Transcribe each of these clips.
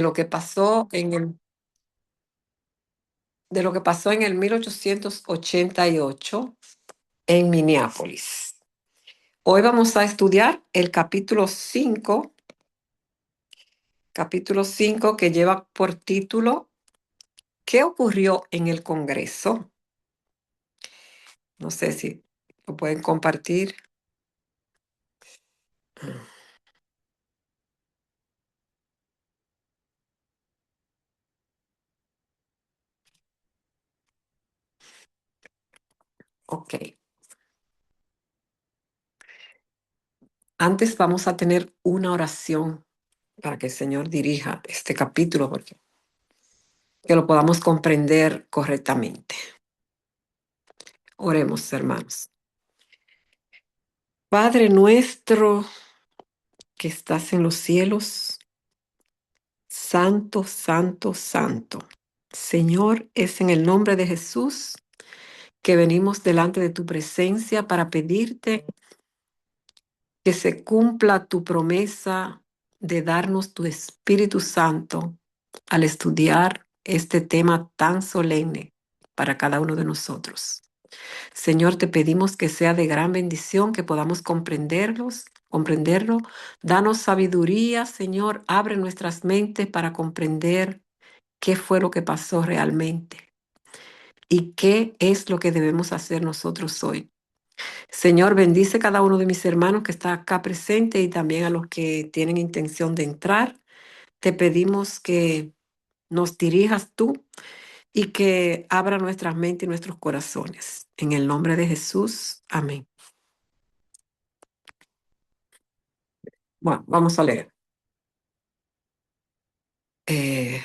lo que pasó de lo que pasó en el 1888 en Minneapolis. Hoy vamos a estudiar el capítulo 5 que lleva por título ¿Qué ocurrió en el Congreso? No sé si lo pueden compartir. Ok. Antes vamos a tener una oración para que el Señor dirija este capítulo, porque que lo podamos comprender correctamente. Oremos, hermanos. Padre nuestro que estás en los cielos, santo, santo, santo. Señor, es en el nombre de Jesús que venimos delante de tu presencia para pedirte que se cumpla tu promesa de darnos tu Espíritu Santo al estudiar este tema tan solemne para cada uno de nosotros. Señor, te pedimos que sea de gran bendición, que podamos comprenderlo. Danos sabiduría, Señor, abre nuestras mentes para comprender qué fue lo que pasó realmente y qué es lo que debemos hacer nosotros hoy. Señor, bendice cada uno de mis hermanos que está acá presente y también a los que tienen intención de entrar. Te pedimos que nos dirijas tú y que abra nuestras mentes y nuestros corazones. En el nombre de Jesús, amén. Bueno, vamos a leer. Eh,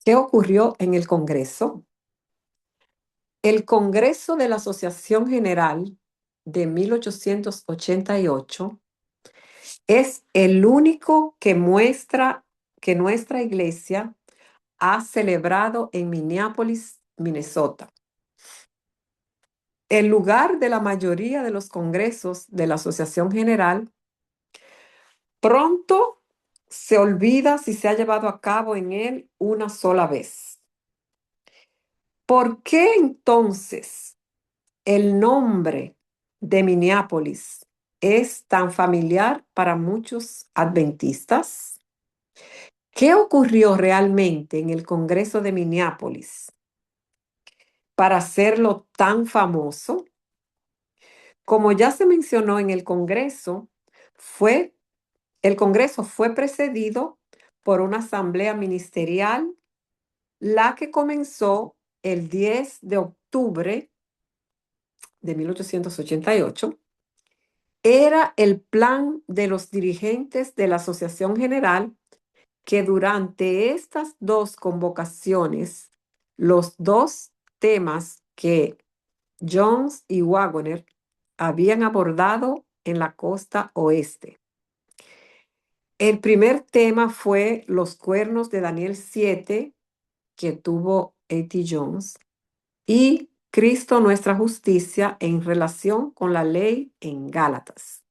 ¿Qué ocurrió en el Congreso? El Congreso de la Asociación General de 1888 es el único que nuestra iglesia ha celebrado en Minneapolis, Minnesota. El lugar de la mayoría de los congresos de la Asociación General pronto se olvida si se ha llevado a cabo en él una sola vez. ¿Por qué entonces el nombre de Minneapolis es tan familiar para muchos adventistas? ¿Qué ocurrió realmente en el Congreso de Minneapolis para hacerlo tan famoso? Como ya se mencionó en fue, el Congreso fue precedido por una asamblea ministerial, la que comenzó el 10 de octubre de 1888. Era el plan de los dirigentes de la Asociación General que durante estas dos convocaciones, los dos temas que Jones y Waggoner habían abordado en la costa oeste. El primer tema fue los cuernos de Daniel 7, que tuvo A.T. Jones, y Cristo nuestra justicia en relación con la ley en Gálatas.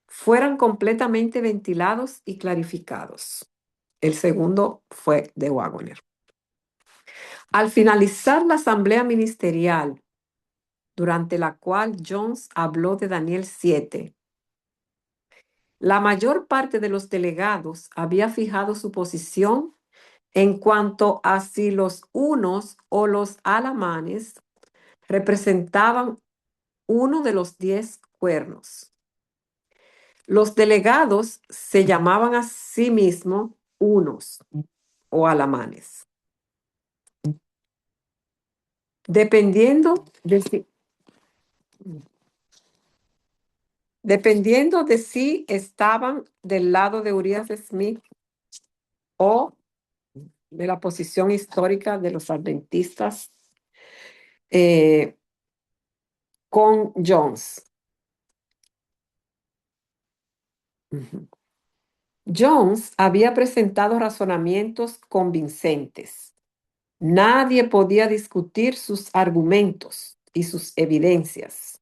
Fueran completamente ventilados y clarificados. El segundo fue de Waggoner. Al finalizar la asamblea ministerial, durante la cual Jones habló de Daniel 7, la mayor parte de los delegados había fijado su posición en cuanto a si los unos o los alamanes representaban uno de los 10 cuernos. Los delegados se llamaban a sí mismos unos o alamanes. Dependiendo de si, dependiendo de si estaban del lado de Uriah Smith o de la posición histórica de los adventistas eh, con Jones. Ujú. Jones había presentado razonamientos convincentes. Nadie podía discutir sus argumentos y sus evidencias,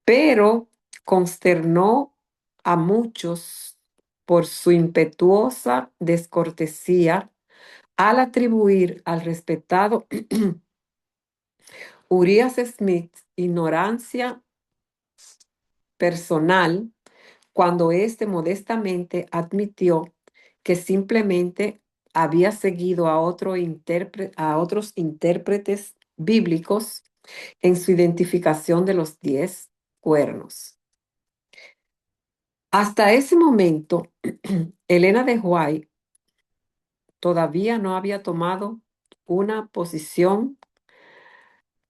pero consternó a muchos por su impetuosa descortesía al atribuir al respetado Urias Smith ignorancia personal cuando éste modestamente admitió que simplemente había seguido a otros intérpretes bíblicos en su identificación de los 10 cuernos. Hasta ese momento, Elena de White todavía no había tomado una posición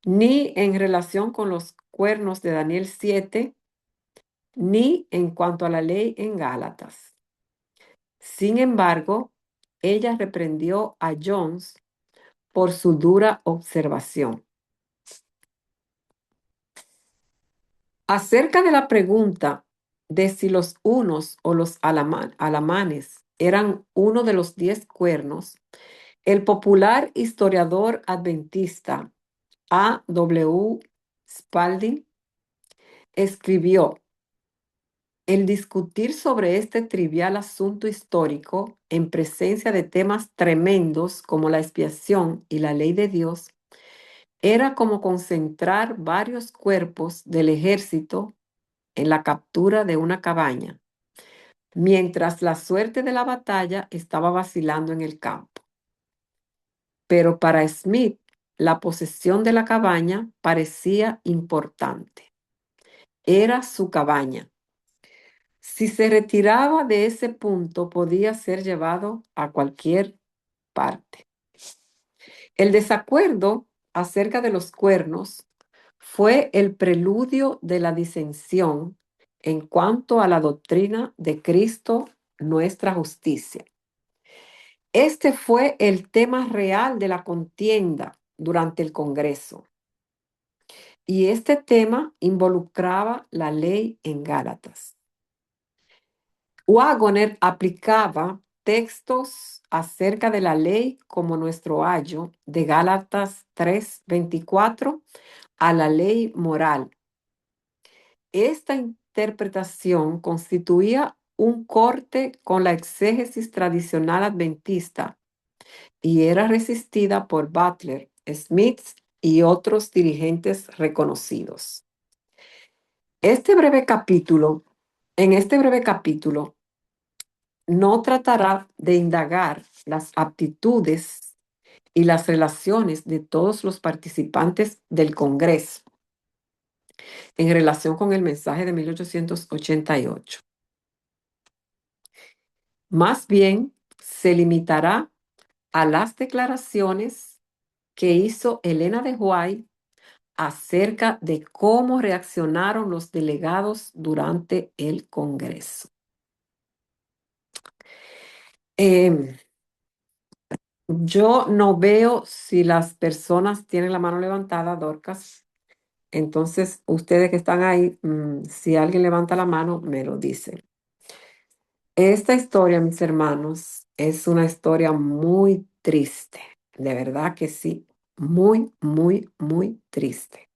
ni en relación con los cuernos de Daniel 7, ni en cuanto a la ley en Gálatas. Sin embargo, ella reprendió a Jones por su dura observación. Acerca de la pregunta de si los unos o los alamanes eran uno de los 10 cuernos, el popular historiador adventista A. W. Spalding escribió: el discutir sobre este trivial asunto histórico en presencia de temas tremendos como la expiación y la ley de Dios era como concentrar varios cuerpos del ejército en la captura de una cabaña, mientras la suerte de la batalla estaba vacilando en el campo. Pero para Smith, la posesión de la cabaña parecía importante. Era su cabaña. Si se retiraba de ese punto, podía ser llevado a cualquier parte. El desacuerdo acerca de los cuernos fue el preludio de la disensión en cuanto a la doctrina de Cristo, nuestra justicia. Este fue el tema real de la contienda durante el Congreso. Y este tema involucraba la ley en Gálatas. Waggoner aplicaba textos acerca de la ley como nuestro ayo de Gálatas 3:24 a la ley moral. Esta interpretación constituía un corte con la exégesis tradicional adventista y era resistida por Butler, Smith y otros dirigentes reconocidos. En este breve capítulo, no tratará de indagar las aptitudes y las relaciones de todos los participantes del Congreso en relación con el mensaje de 1888. Más bien, se limitará a las declaraciones que hizo Elena de White acerca de cómo reaccionaron los delegados durante el Congreso. Em, Yo no veo si las personas tienen la mano levantada, Dorcas. Entonces, ustedes que están ahí, si alguien levanta la mano, me lo dice. Esta historia, mis hermanos, es una historia muy triste. De verdad que sí. Muy, muy, muy triste.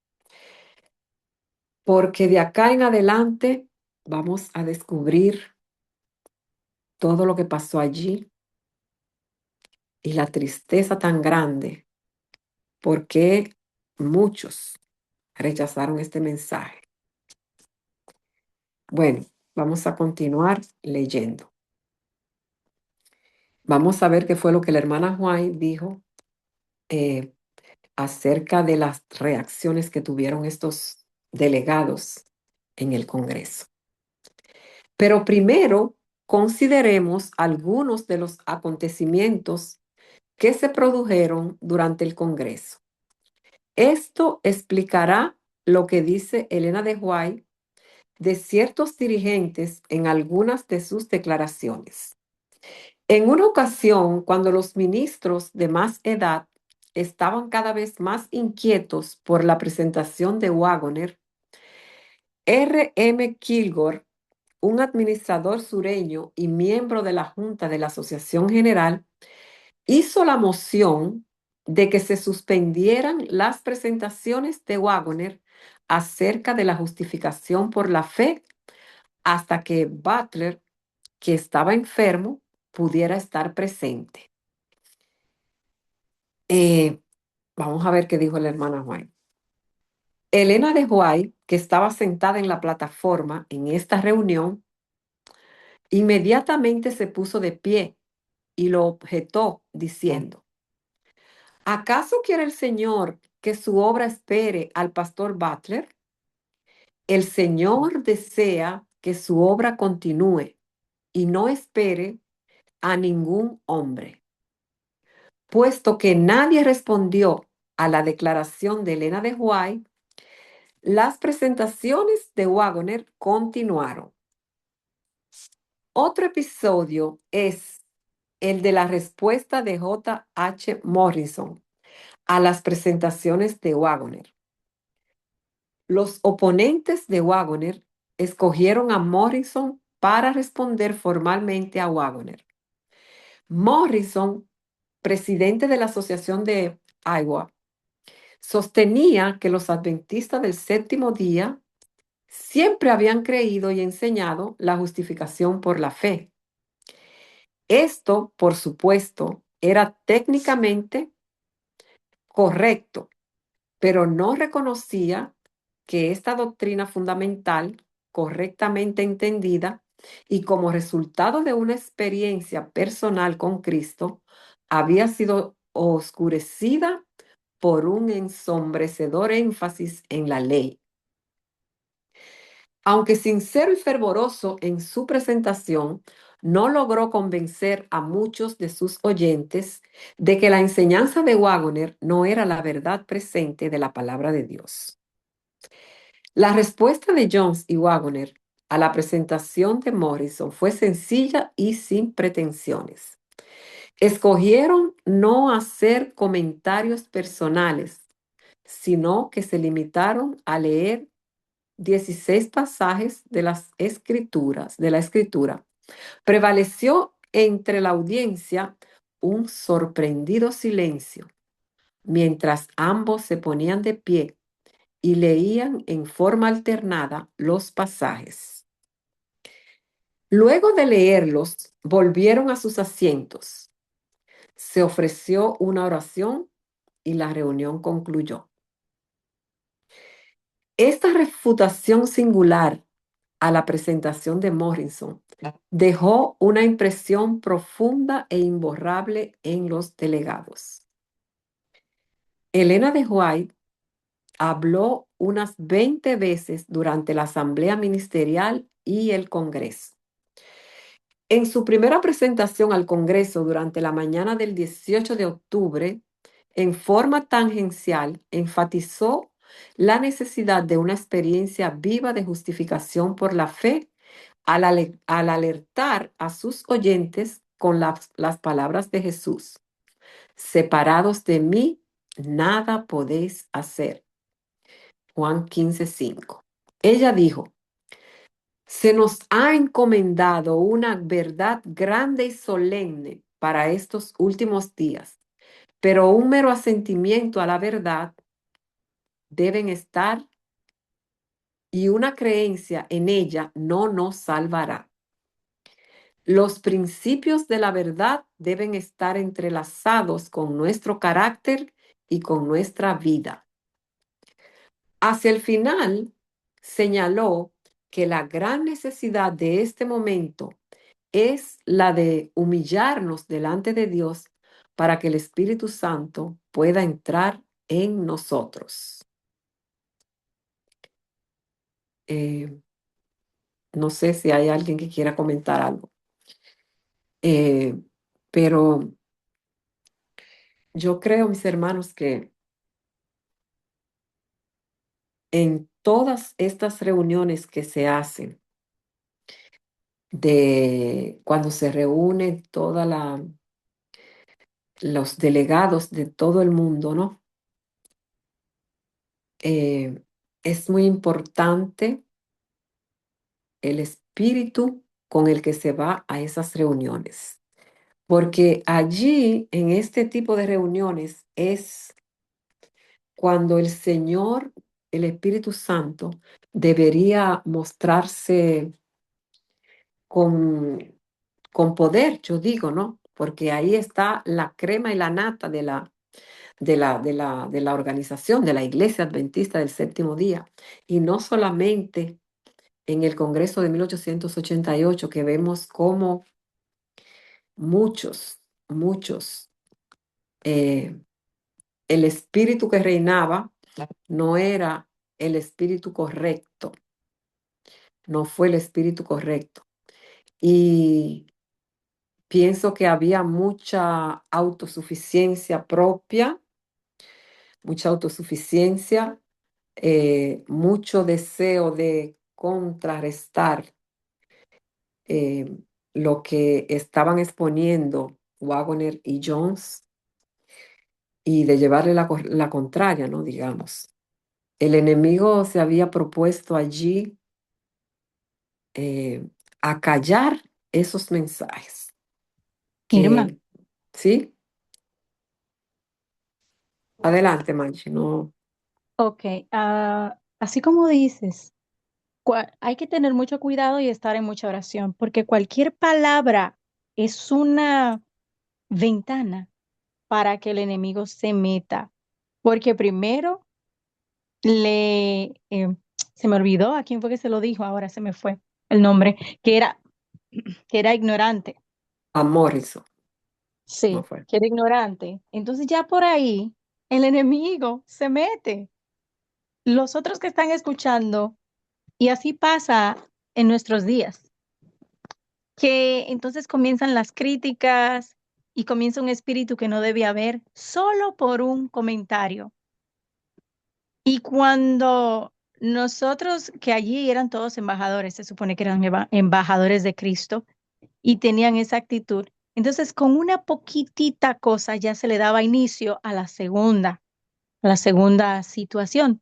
Porque de acá en adelante vamos a descubrir todo lo que pasó allí y la tristeza tan grande porque muchos rechazaron este mensaje. Bueno, vamos a continuar leyendo. Vamos a ver qué fue lo que la hermana White dijo eh, acerca de las reacciones que tuvieron estos delegados en el Congreso. Pero primero consideremos algunos de los acontecimientos que se produjeron durante el Congreso. Esto explicará lo que dice Elena de White de ciertos dirigentes en algunas de sus declaraciones. En una ocasión, cuando los ministros de más edad estaban cada vez más inquietos por la presentación de Waggoner, R. M. Kilgore un administrador sureño y miembro de la Junta de la Asociación General, hizo la moción de que se suspendieran las presentaciones de Waggoner acerca de la justificación por la fe hasta que Butler, que estaba enfermo, pudiera estar presente. Eh, Vamos a ver qué dijo la hermana White. Elena de White, que estaba sentada en la plataforma en esta reunión, inmediatamente se puso de pie y lo objetó diciendo: ¿acaso quiere el Señor que su obra espere al pastor Butler? El Señor desea que su obra continúe y no espere a ningún hombre. Puesto que nadie respondió a la declaración de Elena de White, las presentaciones de Waggoner continuaron. Otro episodio es el de la respuesta de J. H. Morrison a las presentaciones de Waggoner. Los oponentes de Waggoner escogieron a Morrison para responder formalmente a Waggoner. Morrison, presidente de la Asociación de Iowa, sostenía que los adventistas del séptimo día siempre habían creído y enseñado la justificación por la fe. Esto, por supuesto, era técnicamente correcto, pero no reconocía que esta doctrina fundamental, correctamente entendida y como resultado de una experiencia personal con Cristo, había sido oscurecida por un ensombrecedor énfasis en la ley. Aunque sincero y fervoroso en su presentación, no logró convencer a muchos de sus oyentes de que la enseñanza de Waggoner no era la verdad presente de la palabra de Dios. La respuesta de Jones y Waggoner a la presentación de Morrison fue sencilla y sin pretensiones. Escogieron no hacer comentarios personales, sino que se limitaron a leer 16 pasajes de las escrituras, de la escritura. Prevaleció entre la audiencia un sorprendido silencio, mientras ambos se ponían de pie y leían en forma alternada los pasajes. Luego de leerlos, volvieron a sus asientos. Se ofreció una oración y la reunión concluyó. Esta refutación singular a la presentación de Morrison dejó una impresión profunda e imborrable en los delegados. Elena de White habló unas 20 veces durante la asamblea ministerial y el Congreso. En su primera presentación al Congreso durante la mañana del 18 de octubre, en forma tangencial, enfatizó la necesidad de una experiencia viva de justificación por la fe al alertar a sus oyentes con las palabras de Jesús: separados de mí, nada podéis hacer. Juan 15:5. Ella dijo: se nos ha encomendado una verdad grande y solemne para estos últimos días, pero un mero asentimiento a la verdad deben estar y una creencia en ella no nos salvará. Los principios de la verdad deben estar entrelazados con nuestro carácter y con nuestra vida. Hacia el final, señaló que la gran necesidad de este momento es la de humillarnos delante de Dios para que el Espíritu Santo pueda entrar en nosotros. Eh, no sé si hay alguien que quiera comentar algo. Eh, pero yo creo, mis hermanos, que en todas estas reuniones que se hacen, de cuando se reúnen los delegados de todo el mundo, ¿no? Es muy importante espíritu con el que se va a esas reuniones. Porque allí, en este tipo de reuniones, es cuando el Señor, el Espíritu Santo, debería mostrarse con, con poder, yo digo, ¿no? Porque ahí está la crema y la nata de la organización, de la Iglesia Adventista del Séptimo Día. Y no solamente en el Congreso de 1888 que vemos cómo muchos, eh, el espíritu que reinaba no era el espíritu correcto, no fue el espíritu correcto. Y pienso que había mucha autosuficiencia propia, mucha autosuficiencia, mucho deseo de contrarrestar eh, lo que estaban exponiendo Wagner y Jones y de llevarle la contraria, ¿no? Digamos. El enemigo se había propuesto allí eh, acallar esos mensajes Irma, que, ¿sí? Adelante, Manchi, no. ok, así como dices, hay que tener mucho cuidado y estar en mucha oración, porque cualquier palabra es una ventana para que el enemigo se meta, porque primero se me olvidó a quién fue que se lo dijo, ahora se me fue el nombre, que era, que era ignorante, A Morrison, no sí, fue. que era ignorante. Entonces ya por ahí el enemigo se mete. Los otros que están escuchando, y así pasa en nuestros días, que entonces comienzan las críticas y comienza un espíritu que no debe haber solo por un comentario. Y cuando nosotros, que allí eran todos embajadores, se supone que eran embajadores de Cristo y tenían esa actitud, entonces con una poquitita cosa ya se le daba inicio a la segunda situación.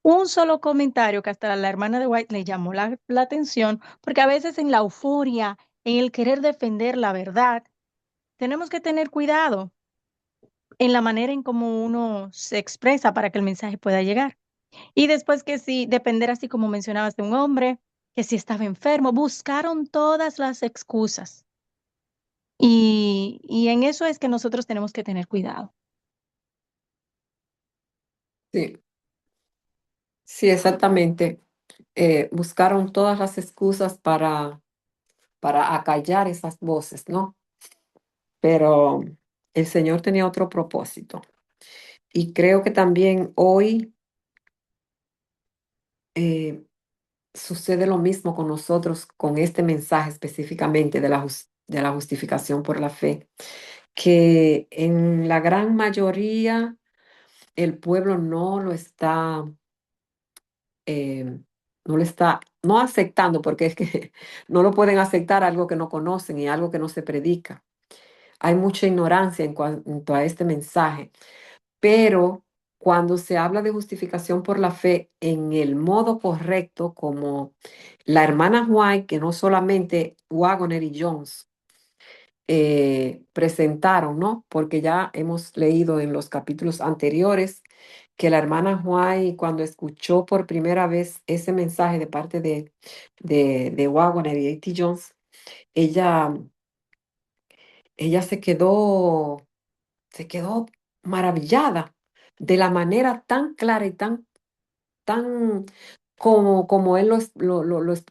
Un solo comentario que hasta la hermana de White le llamó la atención, porque a veces en la euforia, en el querer defender la verdad, tenemos que tener cuidado en la manera en cómo uno se expresa para que el mensaje pueda llegar. Y después que sí, depender así como mencionabas de un hombre, que si estaba enfermo, buscaron todas las excusas. Y en eso es que nosotros tenemos que tener cuidado. Sí, sí, exactamente. Buscaron todas las excusas para acallar esas voces, ¿no? Pero el Señor tenía otro propósito. Y creo que también hoy eh, sucede lo mismo con nosotros, con este mensaje específicamente de la justificación por la fe, que en la gran mayoría el pueblo eh, no lo está, no aceptando, porque es que no lo pueden aceptar algo que no conocen y algo que no se predica. Hay mucha ignorancia en cuanto a este mensaje, pero cuando se habla de justificación por la fe en el modo correcto, como la hermana White, que no solamente Wagner y Jones presentaron, ¿no? Porque ya hemos leído en los capítulos anteriores que la hermana White, cuando escuchó por primera vez ese mensaje de parte de Wagner y A.T. Jones, ella, ella se quedó maravillada de la manera tan clara y tan como él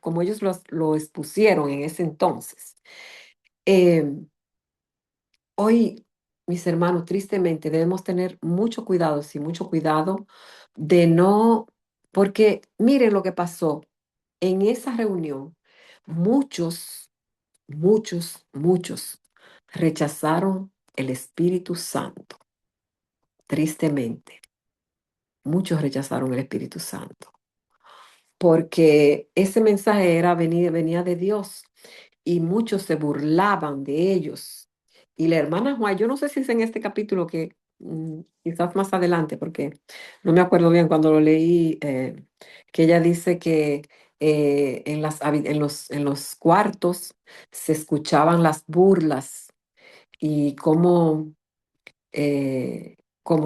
como ellos lo expusieron en ese entonces. Em, Hoy, mis hermanos, tristemente debemos tener mucho cuidado, sí, mucho cuidado de no, porque miren lo que pasó en esa reunión. Muchos rechazaron el Espíritu Santo, tristemente. Muchos rechazaron el Espíritu Santo, porque ese mensaje venía de Dios y muchos se burlaban de ellos. Y la hermana Juan, yo no sé si es en este capítulo que quizás más adelante, porque no me acuerdo bien cuando lo leí, que ella dice que en los cuartos se escuchaban las burlas y ¿cómo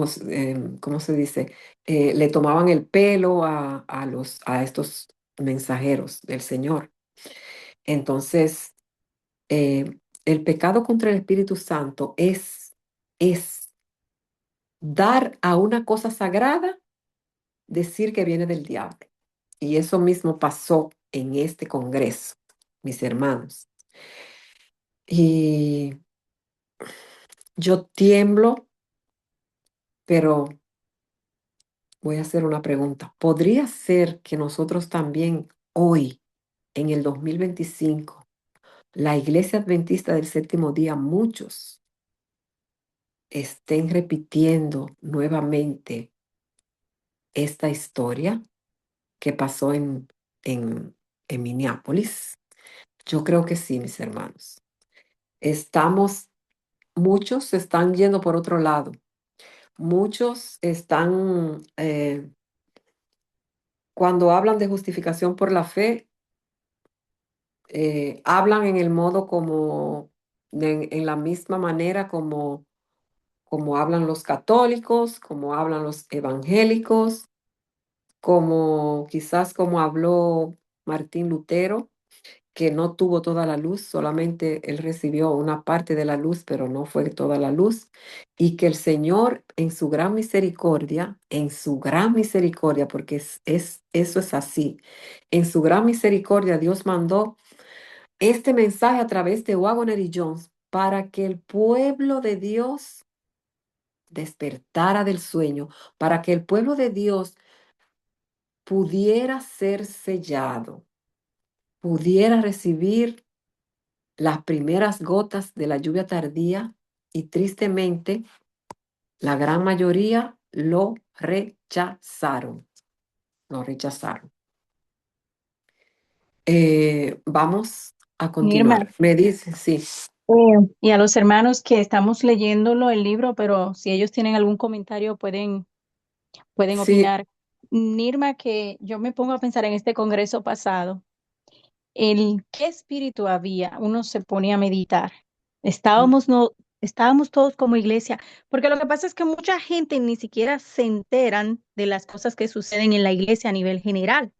se dice? Le tomaban el pelo a estos mensajeros del Señor. Entonces, el pecado contra el Espíritu Santo es dar a una cosa sagrada, decir que viene del diablo. Y eso mismo pasó en este congreso, mis hermanos. Y yo tiemblo, pero voy a hacer una pregunta. ¿Podría ser que nosotros también hoy, en el 2025, la Iglesia Adventista del Séptimo Día, muchos estén repitiendo nuevamente esta historia que pasó en, en Minneapolis? Yo creo que sí, mis hermanos. Estamos, muchos se están yendo por otro lado. Muchos están, cuando hablan de justificación por la fe, hablan en el modo como, en la misma manera como hablan los católicos, como hablan los evangélicos, como quizás como habló Martín Lutero, que no tuvo toda la luz, solamente él recibió una parte de la luz, pero no fue toda la luz, y que el Señor en su gran misericordia, porque eso es así, en su gran misericordia Dios mandó este mensaje a través de Waggoner y Jones para que el pueblo de Dios despertara del sueño, para que el pueblo de Dios pudiera ser sellado, pudiera recibir las primeras gotas de la lluvia tardía y tristemente la gran mayoría lo rechazaron, lo rechazaron. Vamos a Irma, continuar. Me dice, sí, y a los hermanos que estamos leyéndolo el libro, pero si ellos tienen algún comentario pueden sí, opinar. Nirma, que yo me pongo a pensar en este congreso pasado, el qué espíritu había, uno se ponía a meditar. Estábamos, no, estábamos todos como iglesia, porque lo que pasa es que mucha gente ni siquiera se enteran de las cosas que suceden en la iglesia a nivel general.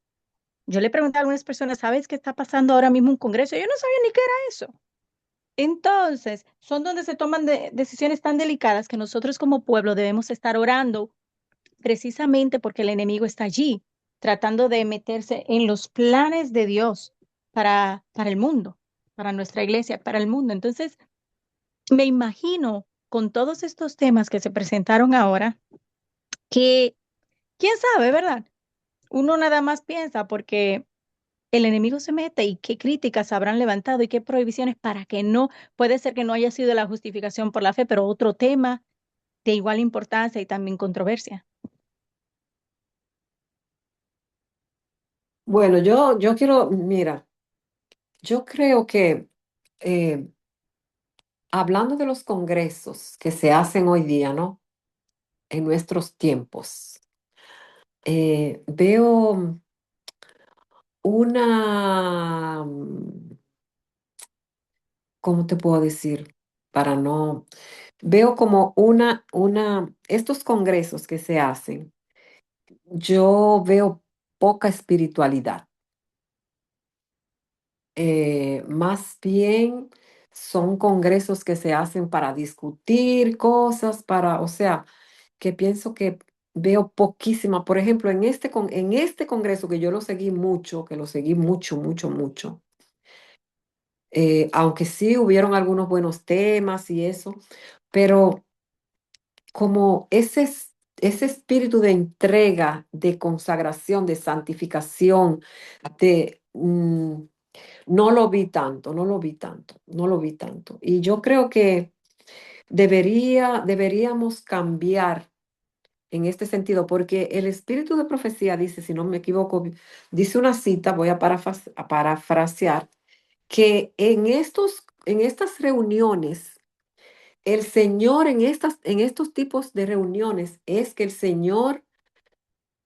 Yo le pregunté a algunas personas, ¿sabes qué está pasando ahora mismo un congreso? Yo no sabía ni qué era eso. Entonces, son donde se toman decisiones tan delicadas que nosotros como pueblo debemos estar orando precisamente porque el enemigo está allí, tratando de meterse en los planes de Dios para el mundo, para nuestra iglesia, para el mundo. Entonces, me imagino con todos estos temas que se presentaron ahora, que, quién sabe, ¿verdad? Uno nada más piensa porque el enemigo se mete y qué críticas habrán levantado y qué prohibiciones para que no, puede ser que no haya sido la justificación por la fe, pero otro tema de igual importancia y también controversia. bueno, yo quiero, mira, yo creo que eh, hablando de los congresos que se hacen hoy día, ¿no? En nuestros tiempos, veo una, ¿cómo te puedo decir? Para no, veo como estos congresos que se hacen, yo veo poca espiritualidad. Más bien son congresos que se hacen para discutir cosas, o sea, que pienso que veo poquísima. Por ejemplo, en este congreso que yo lo seguí mucho, que lo seguí mucho, mucho, mucho, aunque sí hubieron algunos buenos temas y eso, pero como ese espíritu de entrega, de consagración, de santificación, de... no lo vi tanto, no lo vi tanto, no lo vi tanto. Y yo creo que deberíamos cambiar en este sentido, porque el espíritu de profecía dice, si no me equivoco, dice una cita, voy a parafrasear, que en estas reuniones, el Señor en estos tipos de reuniones es que el Señor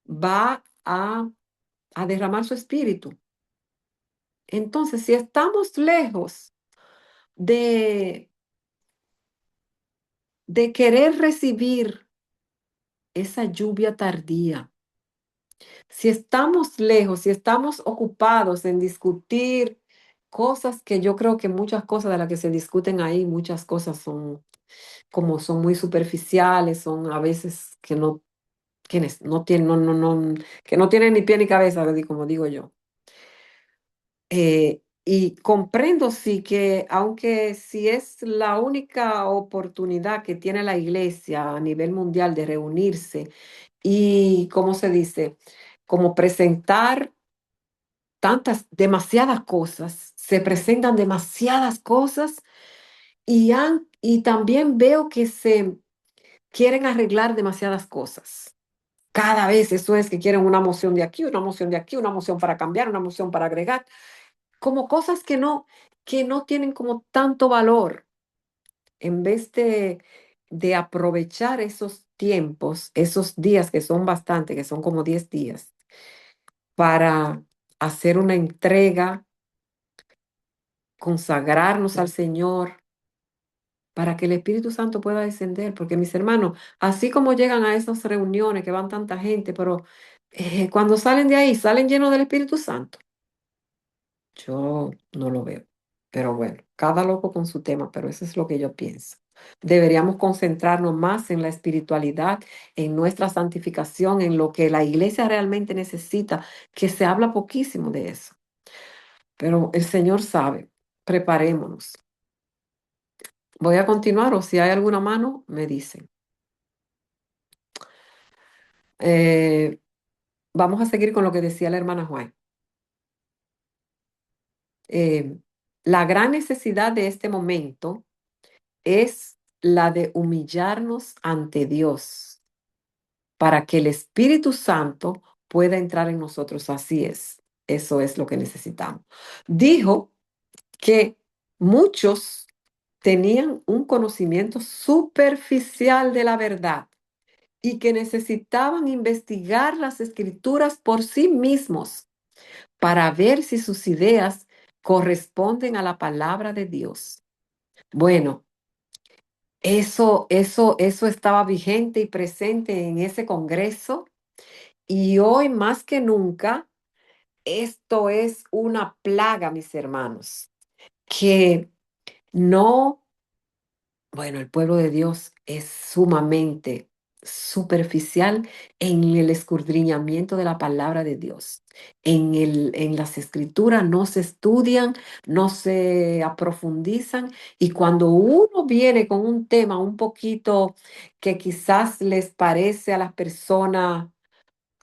va a derramar su espíritu. Entonces, si estamos lejos de, de querer recibir esa lluvia tardía, si estamos lejos, si estamos ocupados en discutir cosas que yo creo que muchas cosas de las que se discuten ahí, muchas cosas son como son muy superficiales, son a veces que no, no tienen, que no tienen ni pie ni cabeza, como digo yo. Y comprendo sí que aunque si es la única oportunidad que tiene la iglesia a nivel mundial de reunirse y, ¿cómo se dice? Como presentar demasiadas cosas, se presentan demasiadas cosas y también veo que se quieren arreglar demasiadas cosas. Cada vez eso es que quieren una moción de aquí, una moción de aquí, una moción para cambiar, una moción para agregar, como cosas que no tienen como tanto valor, en vez de aprovechar esos tiempos, esos días que son bastante, que son como 10 días, para hacer una entrega, consagrarnos al Señor, para que el Espíritu Santo pueda descender, porque mis hermanos, así como llegan a esas reuniones que van tanta gente, pero cuando salen de ahí, salen llenos del Espíritu Santo. Yo no lo veo. Pero bueno, cada loco con su tema, pero eso es lo que yo pienso. Deberíamos concentrarnos más en la espiritualidad, en nuestra santificación, en lo que la iglesia realmente necesita, que se habla poquísimo de eso. Pero el Señor sabe, preparémonos. Voy a continuar o si hay alguna mano, me dicen. Eh, Vamos a seguir con lo que decía la hermana Juan. Eh, la gran necesidad de este momento es la de humillarnos ante Dios para que el Espíritu Santo pueda entrar en nosotros. Así es, eso es lo que necesitamos. Dijo que muchos tenían un conocimiento superficial de la verdad y que necesitaban investigar las escrituras por sí mismos para ver si sus ideas corresponden a la palabra de Dios. Bueno, eso estaba vigente y presente en ese congreso y hoy más que nunca esto es una plaga, mis hermanos, que no. Bueno, el pueblo de Dios es sumamente superficial en el escudriñamiento de la palabra de Dios. En las escrituras no se estudian, no se aprofundizan y cuando uno viene con un tema un poquito que quizás les parece a las personas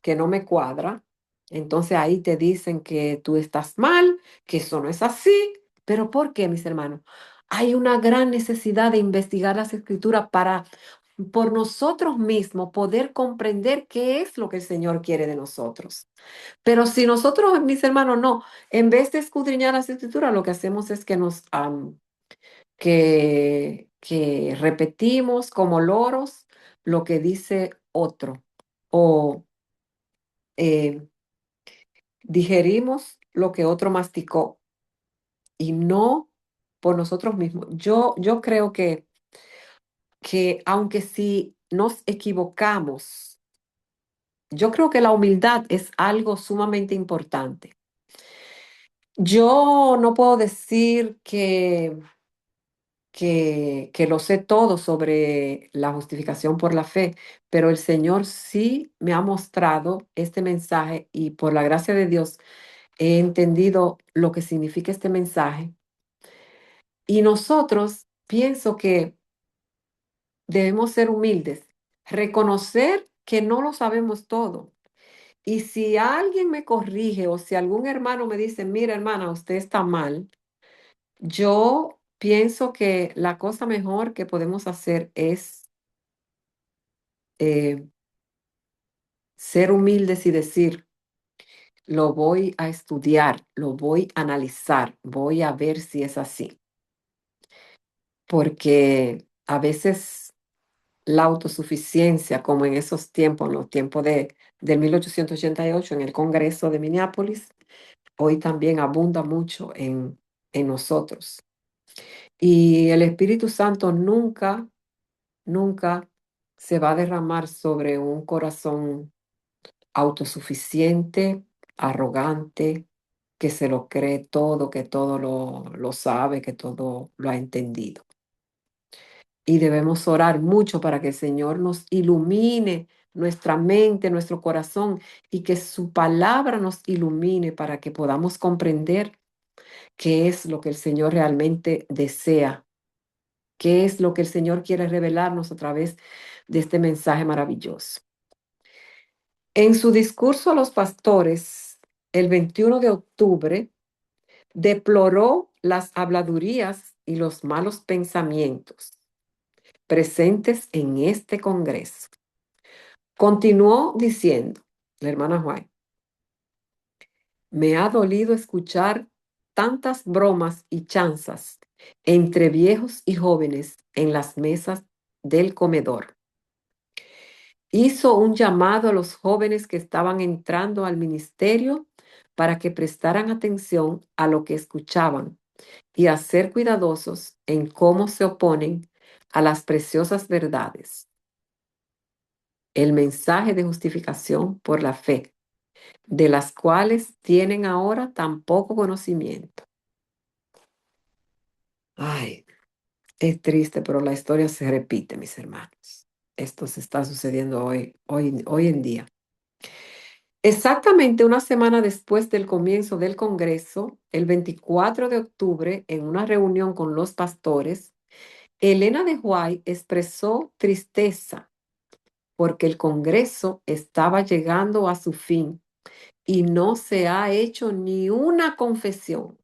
que no me cuadra, entonces ahí te dicen que tú estás mal, que eso no es así. ¿Pero por qué, mis hermanos? Hay una gran necesidad de investigar las escrituras para por nosotros mismos poder comprender qué es lo que el Señor quiere de nosotros. Pero si nosotros, mis hermanos, no, en vez de escudriñar las escrituras, lo que hacemos es que que repetimos como loros lo que dice otro o eh, digerimos lo que otro masticó y no por nosotros mismos. Yo creo que aunque si nos equivocamos, yo creo que la humildad es algo sumamente importante. Yo no puedo decir que lo sé todo sobre la justificación por la fe, pero el Señor sí me ha mostrado este mensaje y por la gracia de Dios he entendido lo que significa este mensaje. Y nosotros pienso que debemos ser humildes, reconocer que no lo sabemos todo. Y si alguien me corrige o si algún hermano me dice, mira hermana, usted está mal, yo pienso que la cosa mejor que podemos hacer es eh, ser humildes y decir, lo voy a estudiar, lo voy a analizar, voy a ver si es así. Porque a veces la autosuficiencia, como en esos tiempos, en los tiempos del 1888, en el Congreso de Minneapolis, hoy también abunda mucho en nosotros. Y el Espíritu Santo nunca, nunca se va a derramar sobre un corazón autosuficiente, arrogante, que se lo cree todo, que todo lo sabe, que todo lo ha entendido. Y debemos orar mucho para que el Señor nos ilumine nuestra mente, nuestro corazón, y que su palabra nos ilumine para que podamos comprender qué es lo que el Señor realmente desea, qué es lo que el Señor quiere revelarnos a través de este mensaje maravilloso. En su discurso a los pastores, el 21 de octubre, deploró las habladurías y los malos pensamientos presentes en este Congreso. Continuó diciendo, la hermana White, me ha dolido escuchar tantas bromas y chanzas entre viejos y jóvenes en las mesas del comedor. Hizo un llamado a los jóvenes que estaban entrando al ministerio para que prestaran atención a lo que escuchaban y a ser cuidadosos en cómo se oponen a las preciosas verdades, el mensaje de justificación por la fe, de las cuales tienen ahora tan poco conocimiento. Ay, es triste, pero la historia se repite, mis hermanos. Esto se está sucediendo hoy en día. Exactamente una semana después del comienzo del Congreso, el 24 de octubre, en una reunión con los pastores, Elena de White expresó tristeza porque el Congreso estaba llegando a su fin y no se ha hecho ni una confesión.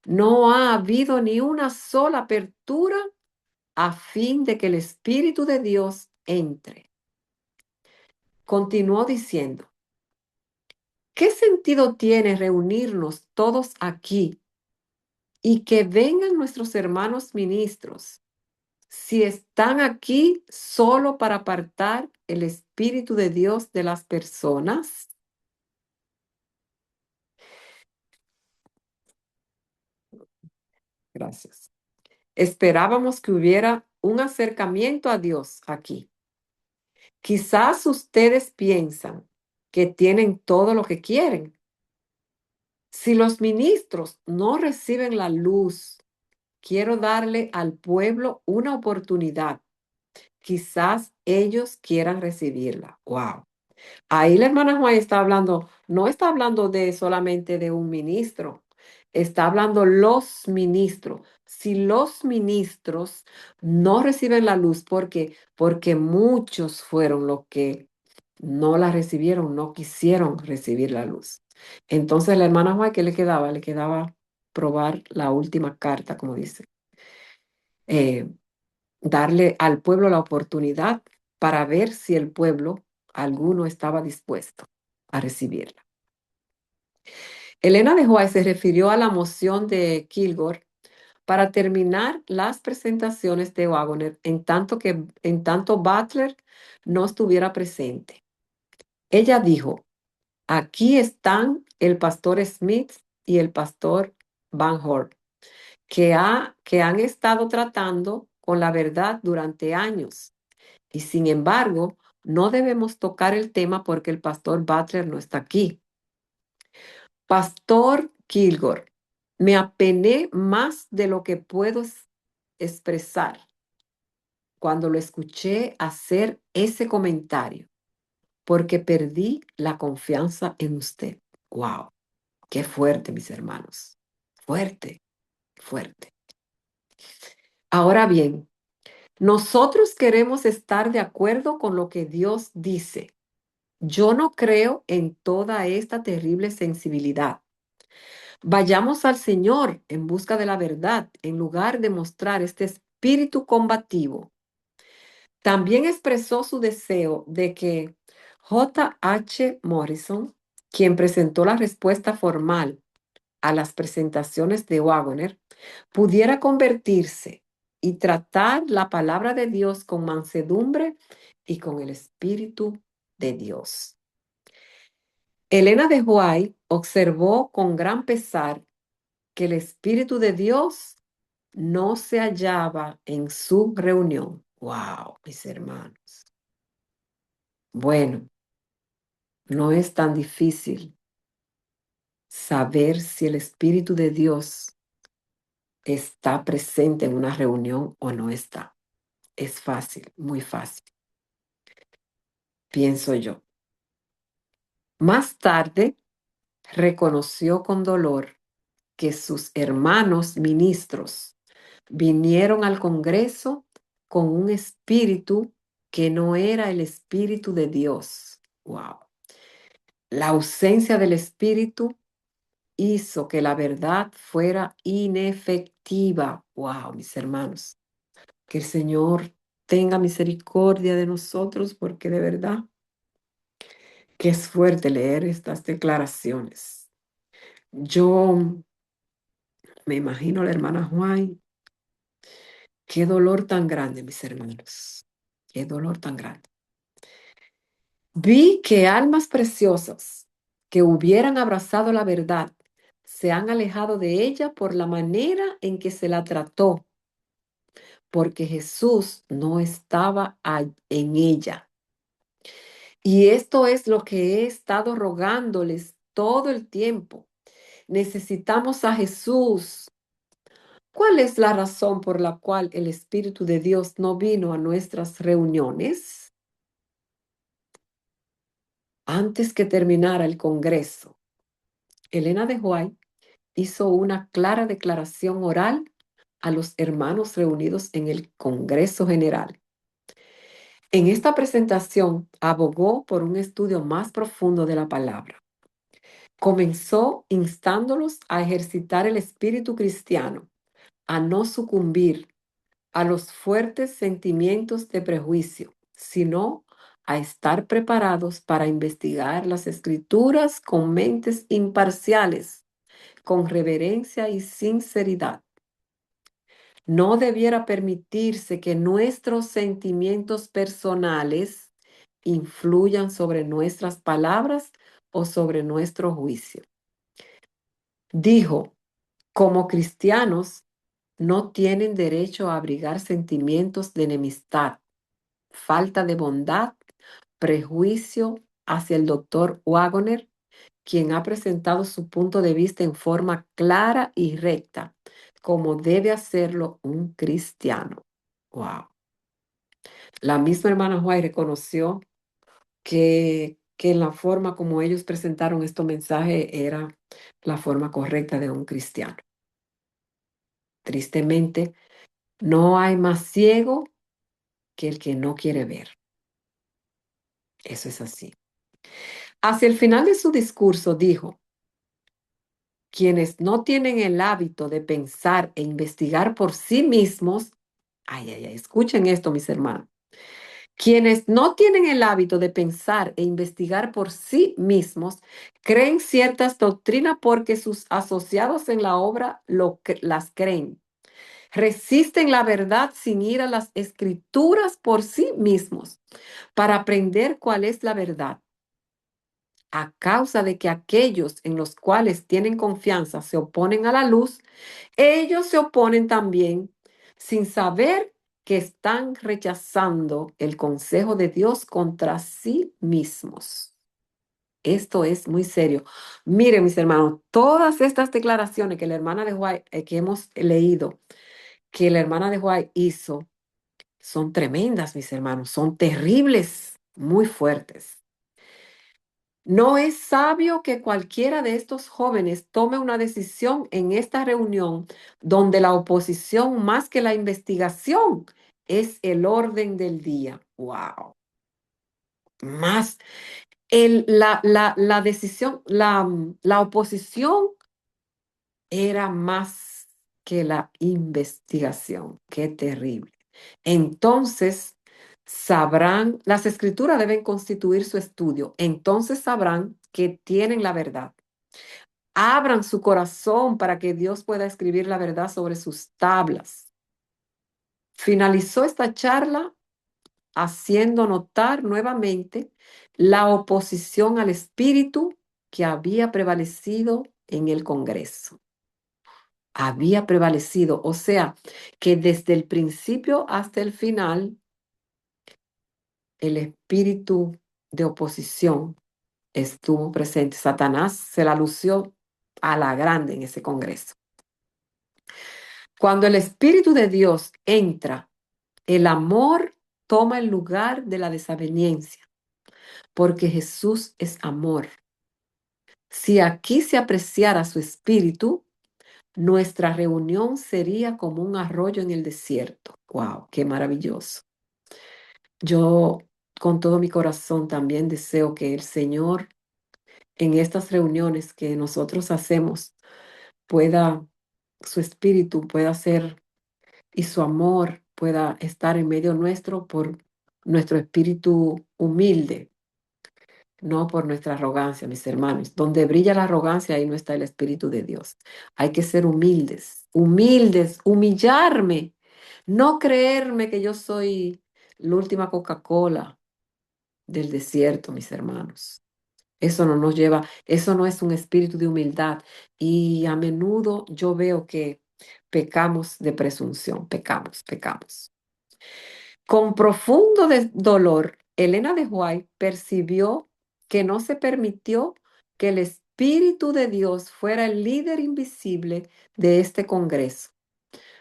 No ha habido ni una sola apertura a fin de que el Espíritu de Dios entre. Continuó diciendo, ¿qué sentido tiene reunirnos todos aquí y que vengan nuestros hermanos ministros si están aquí solo para apartar el Espíritu de Dios de las personas? Gracias. Esperábamos que hubiera un acercamiento a Dios aquí. Quizás ustedes piensan que tienen todo lo que quieren. Si los ministros no reciben la luz, quiero darle al pueblo una oportunidad. Quizás ellos quieran recibirla. Wow. Ahí la hermana Juan está hablando, no está hablando de solamente de un ministro, está hablando los ministros. Si los ministros no reciben la luz, ¿por qué? Porque muchos fueron los que no la recibieron, no quisieron recibir la luz. Entonces la hermana Juan, ¿qué le quedaba? Le quedaba probar la última carta, como dice. Eh, Darle al pueblo la oportunidad para ver si el pueblo, alguno, estaba dispuesto a recibirla. Elena de White se refirió a la moción de Kilgore para terminar las presentaciones de Wagner en tanto Butler no estuviera presente. Ella dijo, aquí están el pastor Smith y el pastor Van Horn, que han estado tratando con la verdad durante años. Y sin embargo, no debemos tocar el tema porque el pastor Butler no está aquí. Pastor Kilgore, me apené más de lo que puedo expresar cuando lo escuché hacer ese comentario, porque perdí la confianza en usted. Wow, qué fuerte, mis hermanos. Fuerte, fuerte. Ahora bien, nosotros queremos estar de acuerdo con lo que Dios dice. Yo no creo en toda esta terrible sensibilidad. Vayamos al Señor en busca de la verdad en lugar de mostrar este espíritu combativo. También expresó su deseo de que J. H. Morrison, quien presentó la respuesta formal a las presentaciones de Wagner, pudiera convertirse y tratar la palabra de Dios con mansedumbre y con el Espíritu de Dios. Elena de White observó con gran pesar que el Espíritu de Dios no se hallaba en su reunión. Wow, mis hermanos. Bueno, no es tan difícil saber si el Espíritu de Dios está presente en una reunión o no está. Es fácil, muy fácil, pienso yo. Más tarde, reconoció con dolor que sus hermanos ministros vinieron al Congreso con un espíritu que no era el Espíritu de Dios. Wow. La ausencia del Espíritu hizo que la verdad fuera inefectiva. Wow, mis hermanos. Que el Señor tenga misericordia de nosotros porque de verdad que es fuerte leer estas declaraciones. Yo me imagino a la hermana Juan, qué dolor tan grande, mis hermanos, qué dolor tan grande. Vi que almas preciosas que hubieran abrazado la verdad se han alejado de ella por la manera en que se la trató, porque Jesús no estaba en ella. Y esto es lo que he estado rogándoles todo el tiempo. Necesitamos a Jesús. ¿Cuál es la razón por la cual el Espíritu de Dios no vino a nuestras reuniones? Antes que terminara el Congreso, Elena de White hizo una clara declaración oral a los hermanos reunidos en el Congreso General. En esta presentación abogó por un estudio más profundo de la palabra. Comenzó instándolos a ejercitar el espíritu cristiano, a no sucumbir a los fuertes sentimientos de prejuicio, sino a estar preparados para investigar las escrituras con mentes imparciales, con reverencia y sinceridad. No debiera permitirse que nuestros sentimientos personales influyan sobre nuestras palabras o sobre nuestro juicio. Dijo, como cristianos, no tienen derecho a abrigar sentimientos de enemistad, falta de bondad, prejuicio hacia el doctor Wagoner, quien ha presentado su punto de vista en forma clara y recta, como debe hacerlo un cristiano. Wow. La misma hermana White reconoció que la forma como ellos presentaron este mensaje era la forma correcta de un cristiano. Tristemente, no hay más ciego que el que no quiere ver. Eso es así. Hacia el final de su discurso dijo, quienes no tienen el hábito de pensar e investigar por sí mismos, ay, ay, ay, escuchen esto, mis hermanos. Quienes no tienen el hábito de pensar e investigar por sí mismos, creen ciertas doctrinas porque sus asociados en la obra las creen. Resisten la verdad sin ir a las escrituras por sí mismos para aprender cuál es la verdad. A causa de que aquellos en los cuales tienen confianza se oponen a la luz, ellos se oponen también sin saber que están rechazando el consejo de Dios contra sí mismos. Esto es muy serio. Miren, mis hermanos, todas estas declaraciones que la hermana de White, que hemos leído, que la hermana de White hizo, son tremendas, mis hermanos, son terribles, muy fuertes. No es sabio que cualquiera de estos jóvenes tome una decisión en esta reunión donde la oposición más que la investigación es el orden del día. Wow. Más la decisión, la oposición era más que la investigación. Qué terrible. Entonces sabrán, las escrituras deben constituir su estudio. Entonces sabrán que tienen la verdad. Abran su corazón para que Dios pueda escribir la verdad sobre sus tablas. Finalizó esta charla haciendo notar nuevamente la oposición al espíritu que había prevalecido en el Congreso. Había prevalecido, o sea, que desde el principio hasta el final, el espíritu de oposición estuvo presente. Satanás se la lució a la grande en ese Congreso. Cuando el Espíritu de Dios entra, el amor toma el lugar de la desaveniencia, porque Jesús es amor. Si aquí se apreciara su espíritu, nuestra reunión sería como un arroyo en el desierto. ¡Wow! ¡Qué maravilloso! Yo con todo mi corazón también deseo que el Señor en estas reuniones que nosotros hacemos pueda, su espíritu pueda ser y su amor pueda estar en medio nuestro por nuestro espíritu humilde, no por nuestra arrogancia, mis hermanos. Donde brilla la arrogancia, ahí no está el espíritu de Dios. Hay que ser humildes, humildes, humillarme, no creerme que yo soy la última Coca-Cola del desierto, mis hermanos. Eso no nos lleva, eso no es un espíritu de humildad. Y a menudo yo veo que pecamos de presunción, pecamos. Con profundo dolor, Elena de White percibió que no se permitió que el Espíritu de Dios fuera el líder invisible de este Congreso.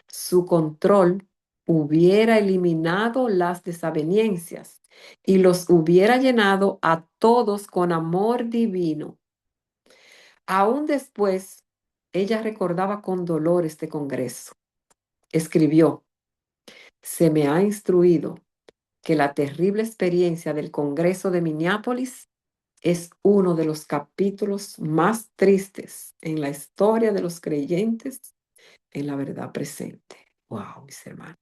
Su control hubiera eliminado las desavenencias y los hubiera llenado a todos con amor divino. Aún después, ella recordaba con dolor este Congreso. Escribió, se me ha instruido que la terrible experiencia del Congreso de Minneapolis es uno de los capítulos más tristes en la historia de los creyentes en la verdad presente. Wow, mis hermanos.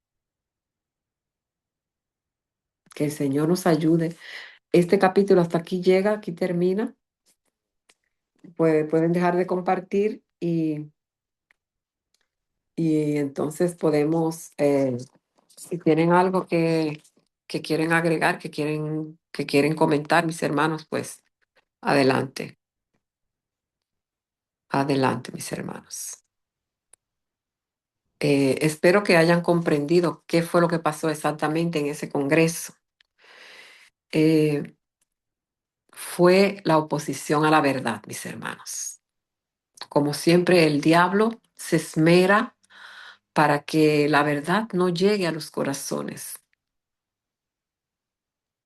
Que el Señor nos ayude. Este capítulo hasta aquí llega, aquí termina. Pues pueden dejar de compartir y entonces podemos, si tienen algo que quieren agregar, que quieren comentar, mis hermanos, pues adelante. Adelante, mis hermanos. Espero que hayan comprendido qué fue lo que pasó exactamente en ese congreso. Eh, Fue la oposición a la verdad, mis hermanos. Como siempre, el diablo se esmera para que la verdad no llegue a los corazones.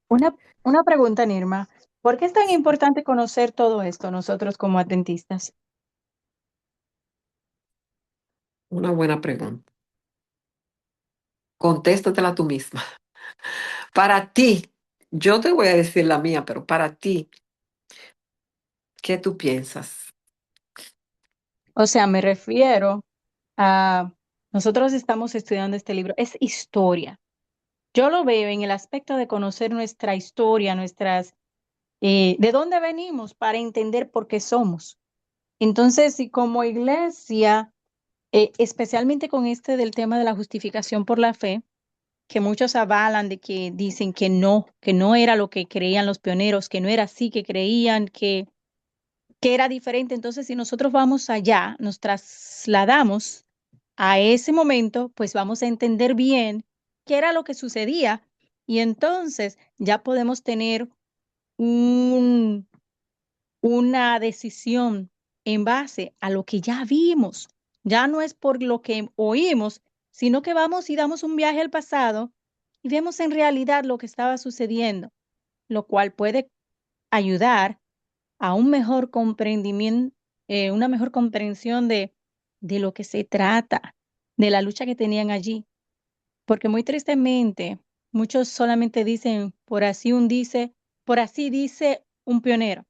Una pregunta, Nirma. ¿Por qué es tan importante conocer todo esto nosotros como adventistas? Una buena pregunta. Contéstatela tú misma. Para ti, yo te voy a decir la mía, pero para ti, ¿qué tú piensas? O sea, me refiero a, nosotros estamos estudiando este libro, es historia. Yo lo veo en el aspecto de conocer nuestra historia, de dónde venimos para entender por qué somos. Entonces, si como iglesia, especialmente con este del tema de la justificación por la fe, que muchos avalan de que dicen que no era lo que creían los pioneros, que no era así, que creían que era diferente. Entonces, si nosotros vamos allá, nos trasladamos a ese momento, pues vamos a entender bien qué era lo que sucedía y entonces ya podemos tener un, una decisión en base a lo que ya vimos. Ya no es por lo que oímos, sino que vamos y damos un viaje al pasado y vemos en realidad lo que estaba sucediendo, lo cual puede ayudar a un mejor comprendimiento, una mejor comprensión de lo que se trata, de la lucha que tenían allí. Porque muy tristemente, muchos solamente dicen, por así dice un pionero,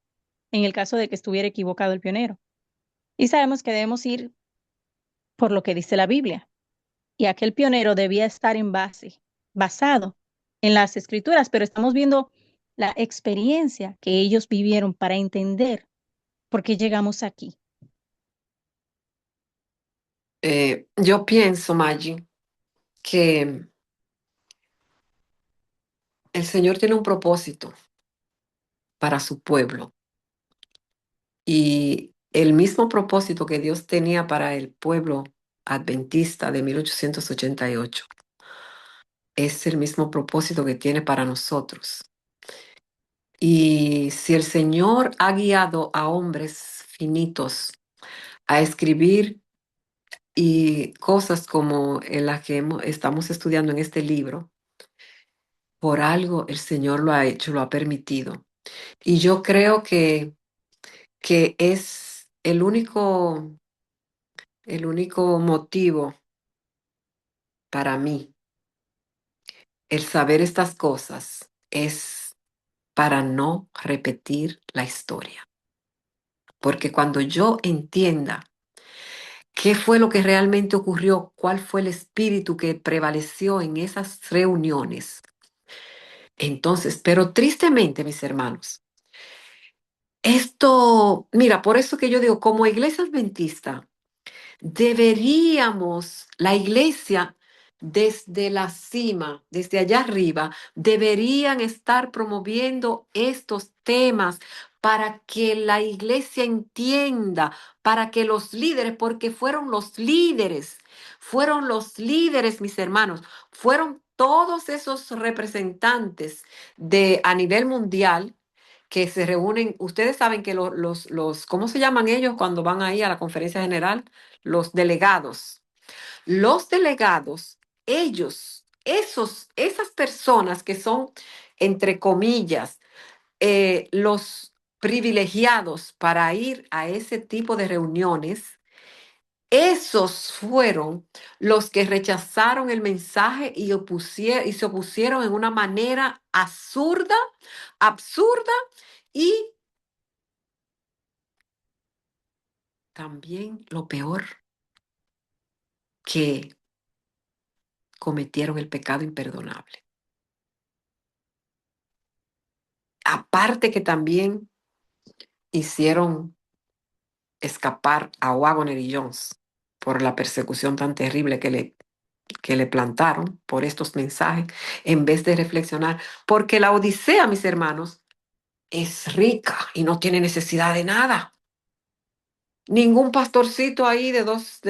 en el caso de que estuviera equivocado el pionero. Y sabemos que debemos ir por lo que dice la Biblia. Y aquel pionero debía estar basado en las escrituras, pero estamos viendo la experiencia que ellos vivieron para entender por qué llegamos aquí. Yo pienso, Maggie, que el Señor tiene un propósito para su pueblo Y el mismo propósito que Dios tenía para el pueblo adventista de 1888 es el mismo propósito que tiene para nosotros. Y si el Señor ha guiado a hombres finitos a escribir y cosas como en las que estamos estudiando en este libro, por algo el Señor lo ha hecho, lo ha permitido. Y yo creo que es el único motivo para mí, el saber estas cosas, es para no repetir la historia. Porque cuando yo entienda qué fue lo que realmente ocurrió, cuál fue el espíritu que prevaleció en esas reuniones, entonces, pero tristemente, mis hermanos, esto, mira, por eso que yo digo, como iglesia adventista, deberíamos, la iglesia desde la cima, desde allá arriba, deberían estar promoviendo estos temas para que la iglesia entienda, para que los líderes, porque fueron los líderes, mis hermanos, fueron todos esos representantes de a nivel mundial que se reúnen. Ustedes saben que ¿cómo se llaman ellos cuando van ahí a la conferencia general? Los delegados. Los delegados, esas personas que son, entre comillas, los privilegiados para ir a ese tipo de reuniones, esos fueron los que rechazaron el mensaje y se opusieron en una manera absurda y también lo peor, que cometieron el pecado imperdonable. Aparte que también hicieron escapar a Wagner y Jones por la persecución tan terrible que le plantaron por estos mensajes, en vez de reflexionar. Porque la Odisea, mis hermanos, es rica y no tiene necesidad de nada. Ningún pastorcito ahí de dos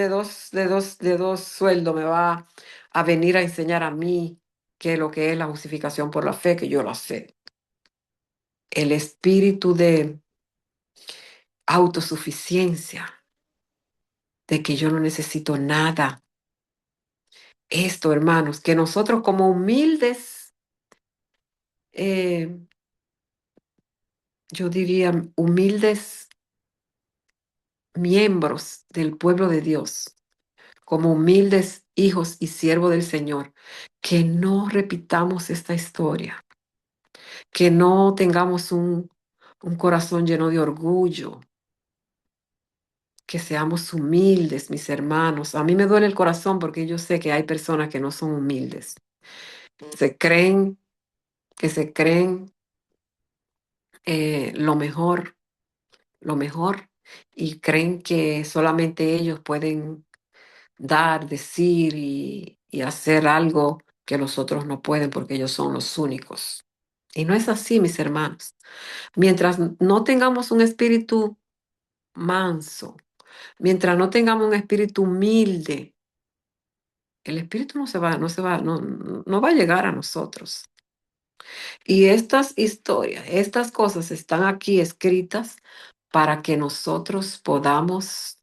sueldos me va a venir a enseñar a mí que lo que es la justificación por la fe, que yo la sé. El espíritu de autosuficiencia, de que yo no necesito nada. Esto, hermanos, que nosotros como humildes, eh, yo diría humildes miembros del pueblo de Dios, como humildes hijos y siervos del Señor, que no repitamos esta historia, que no tengamos un corazón lleno de orgullo, que seamos humildes, mis hermanos. A mí me duele el corazón porque yo sé que hay personas que no son humildes. Se creen, que se creen lo mejor, y creen que solamente ellos pueden dar, decir y hacer algo que los otros no pueden porque ellos son los únicos. Y no es así, mis hermanos. Mientras no tengamos un espíritu manso, mientras no tengamos un espíritu humilde, el espíritu no va a llegar a nosotros. Y estas historias, estas cosas están aquí escritas para que nosotros podamos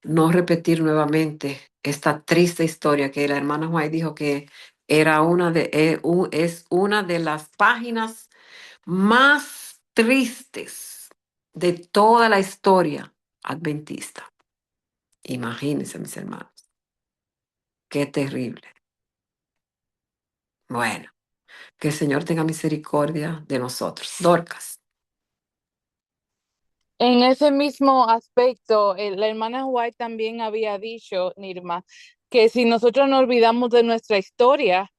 no repetir nuevamente esta triste historia que la hermana White dijo que es una de las páginas más tristes de toda la historia adventista. Imagínense, mis hermanos, qué terrible. Bueno, que el Señor tenga misericordia de nosotros. Dorcas. En ese mismo aspecto, la hermana White también había dicho, Nirma, que si nosotros no olvidamos de nuestra historia,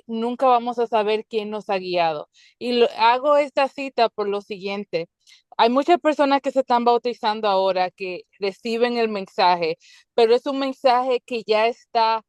nunca vamos a saber quién nos ha guiado. Y hago esta cita por lo siguiente. Hay muchas personas que se están bautizando ahora, que reciben el mensaje, pero es un mensaje que ya está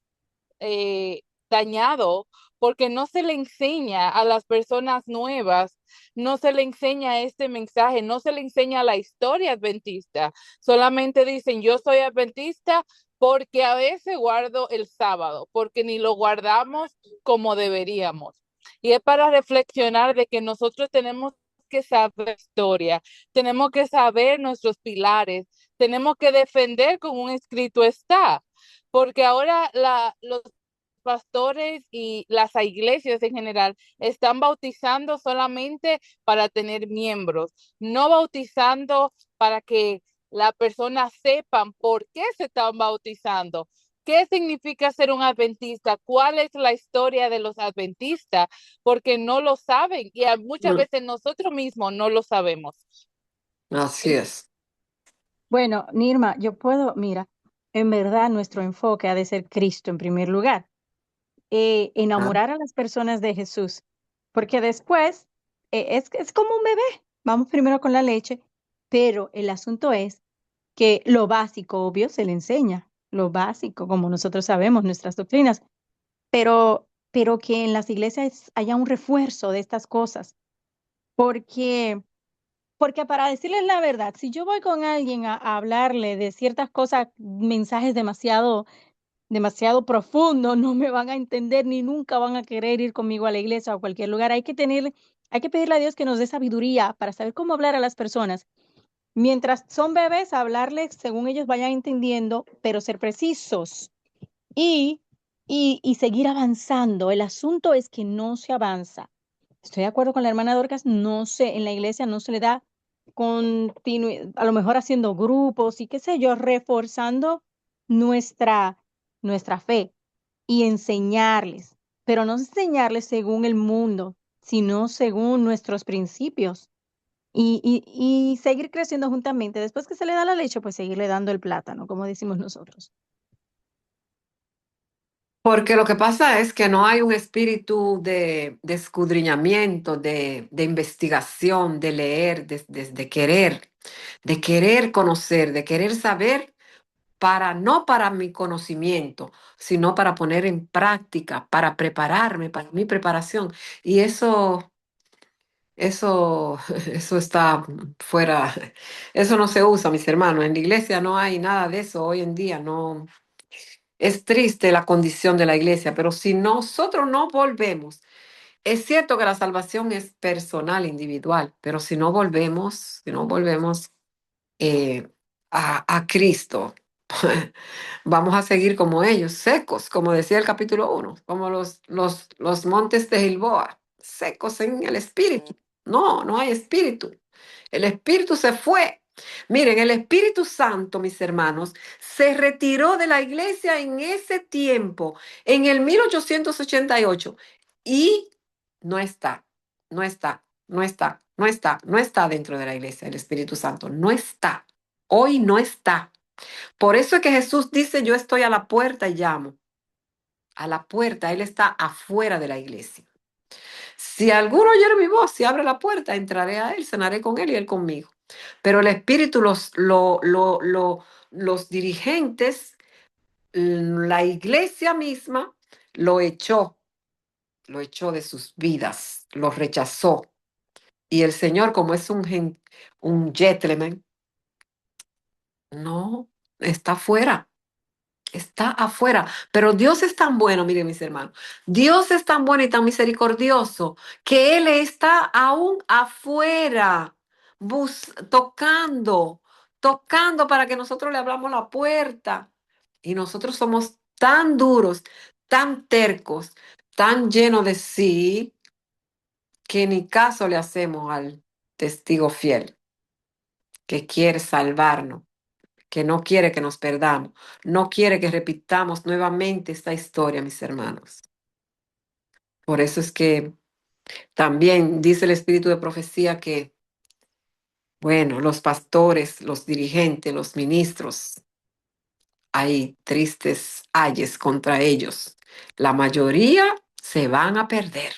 dañado porque no se le enseña a las personas nuevas, no se le enseña este mensaje, no se le enseña la historia adventista. Solamente dicen, yo soy adventista porque a veces guardo el sábado, porque ni lo guardamos como deberíamos. Y es para reflexionar de que nosotros tenemos que saber historia, tenemos que saber nuestros pilares, tenemos que defender como un escrito está, porque ahora los pastores y las iglesias en general están bautizando solamente para tener miembros, no bautizando para que las personas sepan por qué se están bautizando. ¿Qué significa ser un adventista? ¿Cuál es la historia de los adventistas? Porque no lo saben y muchas Mm, veces nosotros mismos no lo sabemos. así es. Bueno, Nirma, yo puedo, mira, en verdad nuestro enfoque ha de ser Cristo en primer lugar, Claro. enamorar a las personas de Jesús, porque después es como un bebé, vamos primero con la leche, pero el asunto es que lo básico, obvio, se le enseña, lo básico, como nosotros sabemos, nuestras doctrinas, pero que en las iglesias haya un refuerzo de estas cosas, porque, porque para decirles la verdad, si yo voy con alguien a hablarle de ciertas cosas, mensajes demasiado profundos, no me van a entender ni nunca van a querer ir conmigo a la iglesia o a cualquier lugar. Hay que pedirle a Dios que nos dé sabiduría para saber cómo hablar a las personas. Mientras son bebés, hablarles según ellos vayan entendiendo, pero ser precisos y, y seguir avanzando. El asunto es que no se avanza. Estoy de acuerdo con la hermana Dorcas, no sé, en la iglesia no se le da a lo mejor haciendo grupos y qué sé yo, reforzando nuestra, nuestra fe y enseñarles, pero no enseñarles según el mundo, sino según nuestros principios y seguir creciendo juntamente. Después que se le da la leche, pues seguirle dando el plátano, como decimos nosotros. Porque lo que pasa es que no hay un espíritu de escudriñamiento, de investigación, de leer, de querer conocer, de querer saber para, no para mi conocimiento, sino para poner en práctica, para prepararme, para mi preparación. Y eso, eso está fuera, eso no se usa, mis hermanos. En la iglesia no hay nada de eso hoy en día, no. Es triste la condición de la iglesia, pero si nosotros no volvemos, es cierto que la salvación es personal, individual, pero si no volvemos eh, a Cristo, vamos a seguir como ellos, secos, como decía el capítulo 1, como los montes de Gilboa, secos en el espíritu. No, no hay espíritu. El espíritu se fue. Miren, el Espíritu Santo, mis hermanos, se retiró de la iglesia en ese tiempo, en el 1888, y no está, no está, no está, no está, no está dentro de la iglesia el Espíritu Santo, no está. Hoy no está. Por eso es que Jesús dice, yo estoy a la puerta y llamo. A la puerta, Él está afuera de la iglesia. Si alguno oye mi voz, si abre la puerta, entraré a Él, cenaré con Él y Él conmigo. Pero el Espíritu, los dirigentes, la iglesia misma, lo echó de sus vidas, lo rechazó. Y el Señor, como es un gentleman, no, está afuera. Está afuera, pero Dios es tan bueno, miren mis hermanos, Dios es tan bueno y tan misericordioso que Él está aún afuera, tocando, tocando para que nosotros le abramos la puerta. Y nosotros somos tan duros, tan tercos, tan llenos de sí, que ni caso le hacemos al testigo fiel que quiere salvarnos, que no quiere que nos perdamos, no quiere que repitamos nuevamente esta historia, mis hermanos. Por eso es que también dice el espíritu de profecía que, bueno, los pastores, los dirigentes, los ministros, hay tristes ayes contra ellos. La mayoría se van a perder.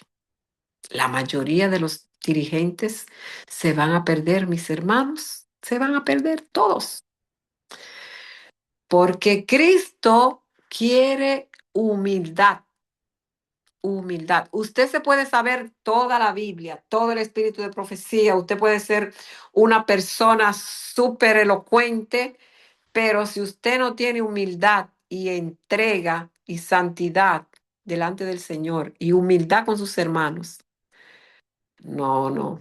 La mayoría de los dirigentes se van a perder, mis hermanos, se van a perder todos. Porque Cristo quiere humildad. humildad. Usted se puede saber toda la Biblia, todo el espíritu de profecía, usted puede ser una persona súper elocuente, pero si usted no tiene humildad y entrega y santidad delante del Señor y humildad con sus hermanos, no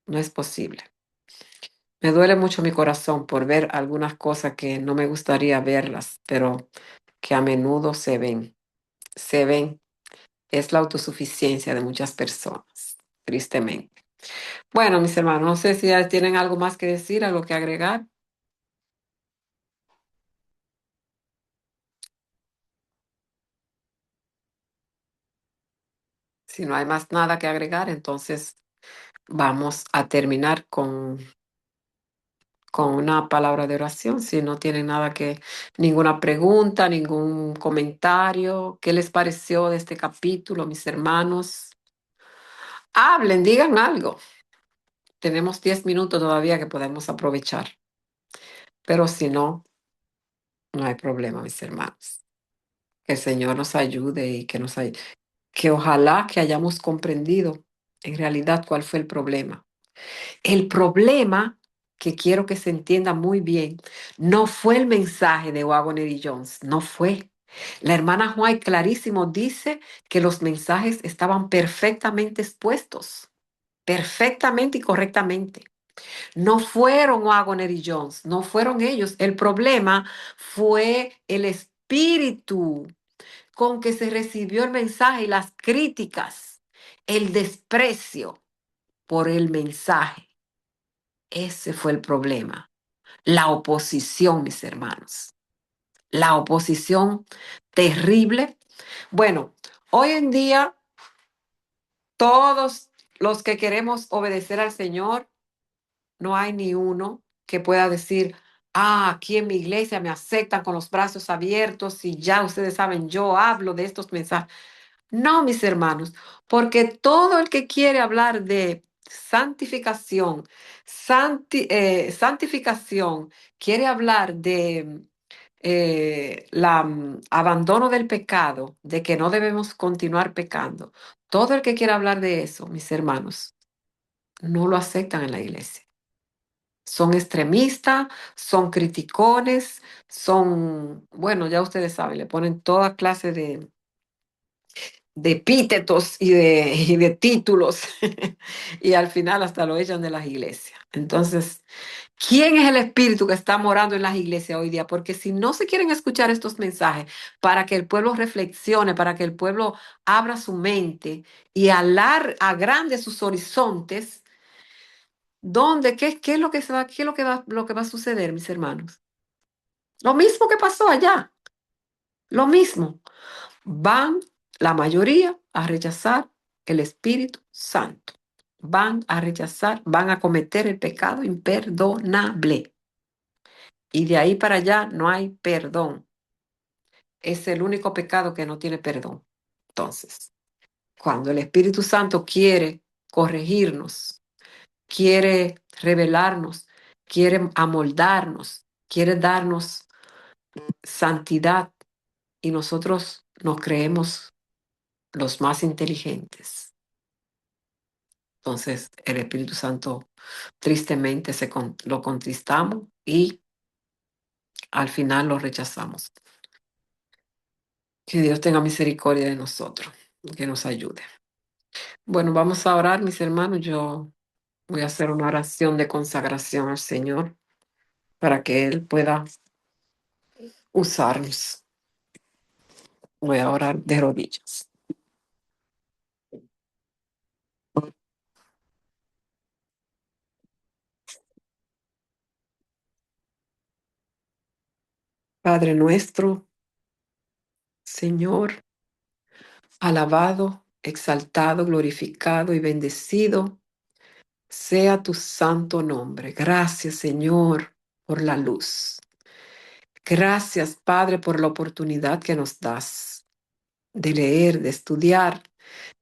es posible. Me duele mucho mi corazón por ver algunas cosas que no me gustaría verlas, pero que a menudo se ven. Es la autosuficiencia de muchas personas, tristemente. Bueno, mis hermanos, no sé si ya tienen algo más que decir, algo que agregar. Si no hay más nada que agregar, entonces vamos a terminar con una palabra de oración. Si no tienen nada que, ninguna pregunta, ningún comentario, ¿qué les pareció de este capítulo, mis hermanos? Hablen, digan algo. Tenemos 10 minutos todavía que podemos aprovechar, pero si no, no hay problema, mis hermanos. Que el Señor nos ayude y que ojalá que hayamos comprendido en realidad cuál fue el problema. El problema, que quiero que se entienda muy bien, no fue el mensaje de Wagner y Jones, no fue. La hermana White clarísimo dice que los mensajes estaban perfectamente expuestos, perfectamente y correctamente. No fueron Wagner y Jones, no fueron ellos. El problema fue el espíritu con que se recibió el mensaje y las críticas, el desprecio por el mensaje. Ese fue el problema. La oposición, mis hermanos. La oposición terrible. Bueno, hoy en día todos los que queremos obedecer al Señor, no hay ni uno que pueda decir, aquí en mi iglesia me aceptan con los brazos abiertos y ya ustedes saben, yo hablo de estos mensajes. No, mis hermanos, porque todo el que quiere hablar de santificación, santificación, quiere hablar de abandono del pecado, de que no debemos continuar pecando. Todo el que quiera hablar de eso, mis hermanos, no lo aceptan en la iglesia. Son extremistas, son criticones, son, bueno, ya ustedes saben, le ponen toda clase de epítetos y de títulos y al final hasta lo echan de las iglesias. Entonces, ¿quién es el espíritu que está morando en las iglesias hoy día? Porque si no se quieren escuchar estos mensajes para que el pueblo reflexione, para que el pueblo abra su mente y agrande sus horizontes, qué es lo que se va, qué es lo que va a suceder, mis hermanos? Lo mismo que pasó allá, lo mismo. Van la mayoría a rechazar el Espíritu Santo. Van a rechazar, van a cometer el pecado imperdonable. Y de ahí para allá no hay perdón. Es el único pecado que no tiene perdón. Entonces, cuando el Espíritu Santo quiere corregirnos, quiere revelarnos, quiere amoldarnos, quiere darnos santidad y nosotros nos creemos los más inteligentes. Entonces, el Espíritu Santo tristemente lo contristamos y al final lo rechazamos. Que Dios tenga misericordia de nosotros, que nos ayude. Bueno, vamos a orar, mis hermanos. Yo voy a hacer una oración de consagración al Señor para que Él pueda usarnos. Voy a orar de rodillas. Padre nuestro, Señor, alabado, exaltado, glorificado y bendecido sea tu santo nombre. Gracias, Señor, por la luz. Gracias, Padre, por la oportunidad que nos das de leer, de estudiar,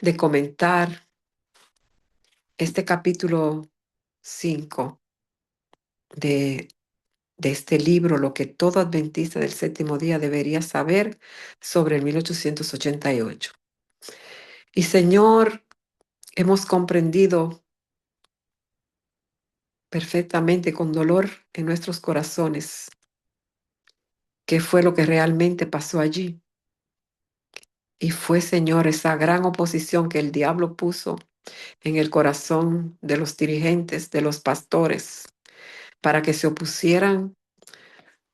de comentar este capítulo 5 de, de este libro, lo que todo adventista del séptimo día debería saber sobre el 1888. Y Señor, hemos comprendido perfectamente con dolor en nuestros corazones qué fue lo que realmente pasó allí. Y fue, Señor, esa gran oposición que el diablo puso en el corazón de los dirigentes, de los pastores, para que se opusieran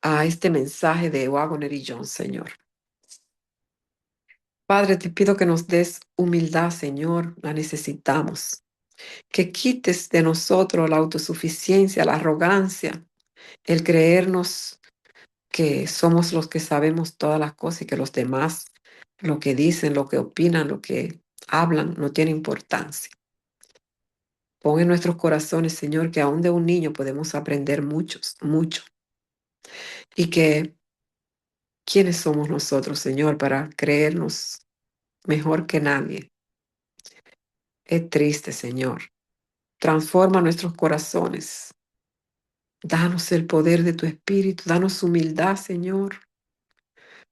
a este mensaje de Wagner y John, Señor. Padre, te pido que nos des humildad, Señor, la necesitamos. Que quites de nosotros la autosuficiencia, la arrogancia, el creernos que somos los que sabemos todas las cosas y que los demás, lo que dicen, lo que opinan, lo que hablan, no tiene importancia. Pon en nuestros corazones, Señor, que aún de un niño podemos aprender mucho. Y que, ¿quiénes somos nosotros, Señor, para creernos mejor que nadie? Es triste, Señor. Transforma nuestros corazones. Danos el poder de tu Espíritu. Danos humildad, Señor,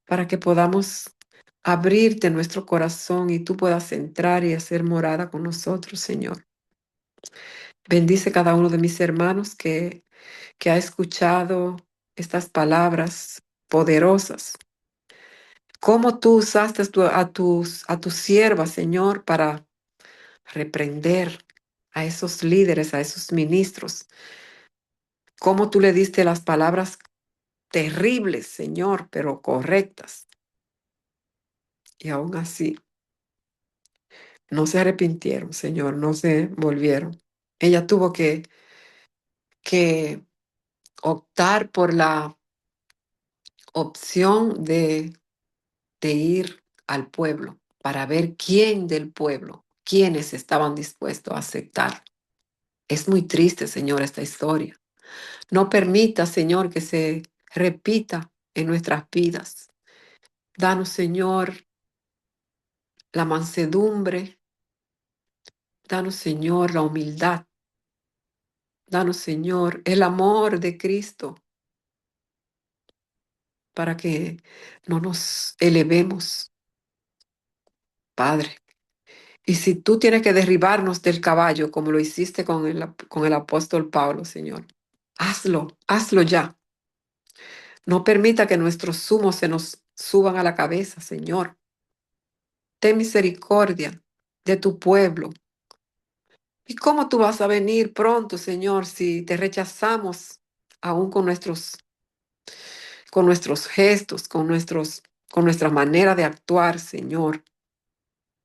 para que podamos abrirte nuestro corazón y tú puedas entrar y hacer morada con nosotros, Señor. Bendice cada uno de mis hermanos que ha escuchado estas palabras poderosas. Cómo tú usaste a tus siervas, Señor, para reprender a esos líderes, a esos ministros. Cómo tú le diste las palabras terribles, Señor, pero correctas. Y aún así, no se arrepintieron, Señor, no se volvieron. Ella tuvo que optar por la opción de ir al pueblo para ver quién del pueblo, quiénes estaban dispuestos a aceptar. Es muy triste, Señor, esta historia. No permita, Señor, que se repita en nuestras vidas. Danos, Señor, la mansedumbre. Danos, Señor, la humildad. Danos, Señor, el amor de Cristo para que no nos elevemos, Padre. Y si tú tienes que derribarnos del caballo, como lo hiciste con el apóstol Pablo, Señor, hazlo ya. No permita que nuestros humos se nos suban a la cabeza, Señor. Ten misericordia de tu pueblo. ¿Y cómo tú vas a venir pronto, Señor, si te rechazamos aún con nuestros gestos, con nuestra manera de actuar, Señor?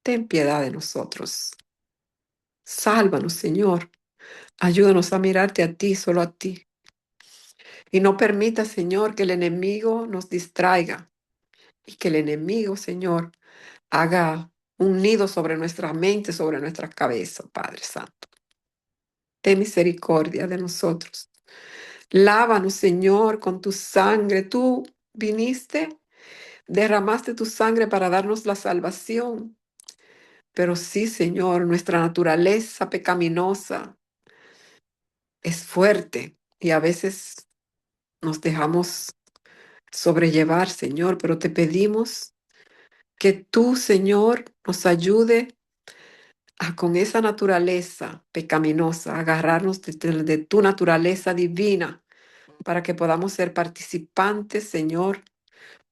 Ten piedad de nosotros. Sálvanos, Señor. Ayúdanos a mirarte a ti, solo a ti. Y no permita, Señor, que el enemigo nos distraiga y que el enemigo, Señor, haga un nido sobre nuestra mente, sobre nuestra cabeza, Padre Santo. Ten misericordia de nosotros. Lávanos, Señor, con tu sangre. Tú viniste, derramaste tu sangre para darnos la salvación. Pero sí, Señor, nuestra naturaleza pecaminosa es fuerte y a veces nos dejamos sobrellevar, Señor, pero te pedimos que tú, Señor, nos ayude a con esa naturaleza pecaminosa, agarrarnos de tu naturaleza divina para que podamos ser participantes, Señor,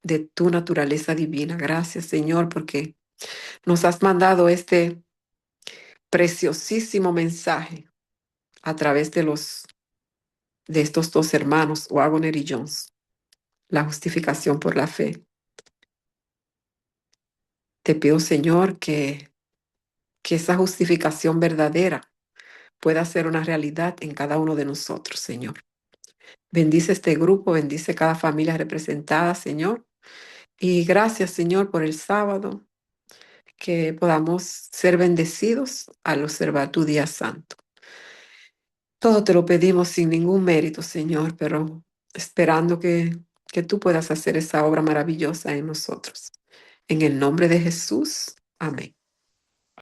de tu naturaleza divina. Gracias, Señor, porque nos has mandado este preciosísimo mensaje a través de estos dos hermanos, Wagner y Jones, la justificación por la fe. Te pido, Señor, que esa justificación verdadera pueda ser una realidad en cada uno de nosotros, Señor. Bendice este grupo, bendice cada familia representada, Señor. Y gracias, Señor, por el sábado, que podamos ser bendecidos al observar tu día santo. Todo te lo pedimos sin ningún mérito, Señor, pero esperando que tú puedas hacer esa obra maravillosa en nosotros. En el nombre de Jesús, amén.